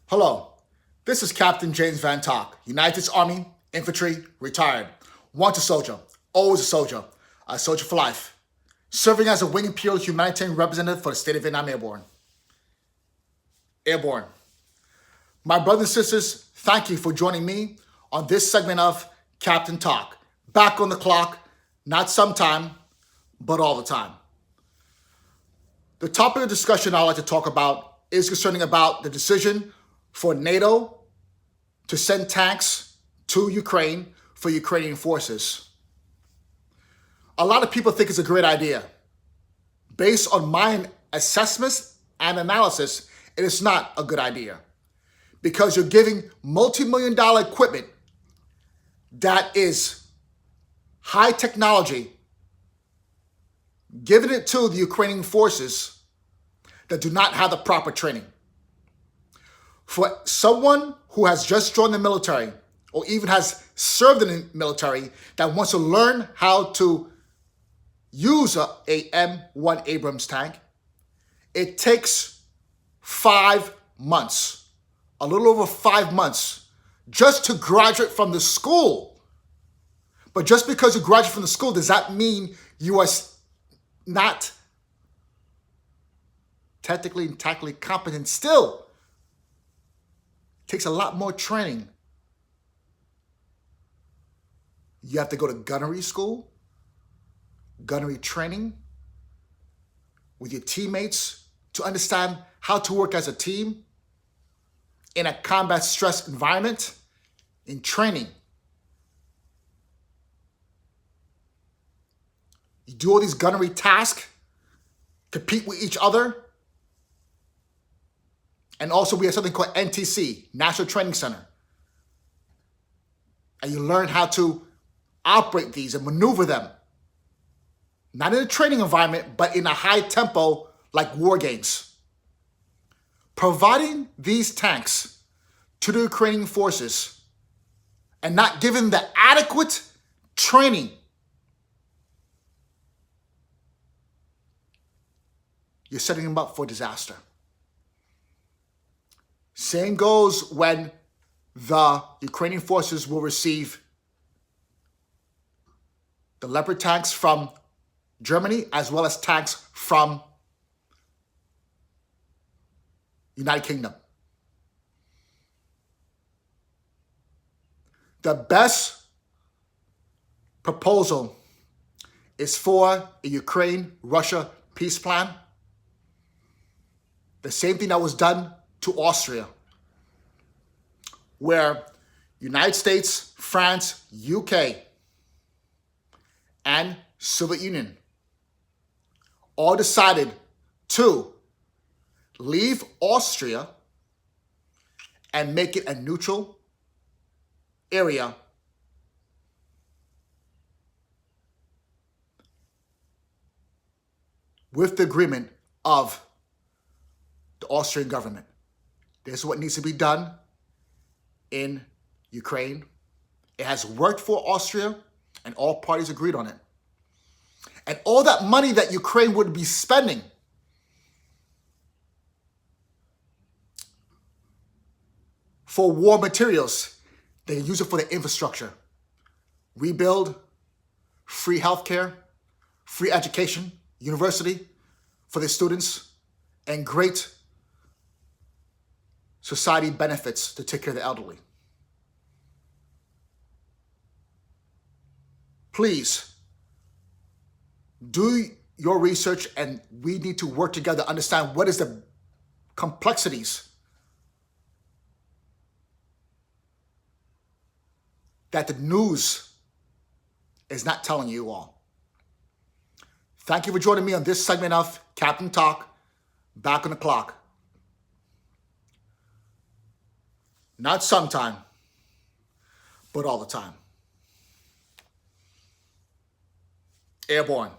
Hello, this is Captain James Van Thach, United States Army, Infantry, retired. Once a soldier, always a soldier for life. Serving as a Wing Imperial Humanitarian Representative for the State of Vietnam Airborne. Airborne. My brothers and sisters, thank you for joining me on this segment of Captain Talk. Back on the clock, not sometime, but all the time. The topic of discussion I'd like to talk about is concerning about the decision for NATO to send tanks to Ukraine for Ukrainian forces. A lot of people think it's a great idea. Based on my assessments and analysis, it is not a good idea because you're giving multi-million-dollar equipment that is high technology, giving it to the Ukrainian forces that do not have the proper training. For someone who has just joined the military or even has served in the military that wants to learn how to use a M1 Abrams tank, it takes 5 months, a little over 5 months, just to graduate from the school. But just because you graduate from the school, does that mean you are not technically and tactically competent still? It takes a lot more training. You have to go to gunnery school, gunnery training with your teammates to understand how to work as a team in a combat stress environment, in training. You do all these gunnery tasks, compete with each other. And also we have something called NTC, National Training Center. And you learn how to operate these and maneuver them. Not in a training environment, but in a high tempo like war games. Providing these tanks to the Ukrainian forces and not giving the adequate training, you're setting them up for disaster. Same goes when the Ukrainian forces will receive the Leopard tanks from Germany as well as tanks from United Kingdom. The best proposal is for a Ukraine-Russia peace plan. The same thing that was done to Austria, where United States, France, UK, and Soviet Union all decided to leave Austria and make it a neutral area with the agreement of the Austrian government. This is what needs to be done in Ukraine. It has worked for Austria, and all parties agreed on it. And all that money that Ukraine would be spending for war materials, they use it for the infrastructure. Rebuild, free healthcare, free education, university for the students, and great society benefits to take care of the elderly. Please do your research, and we need to work together to understand what is the complexities that the news is not telling you all. Thank you for joining me on this segment of Captain Talk, Back on the Clock. Not sometime, but all the time. Airborne.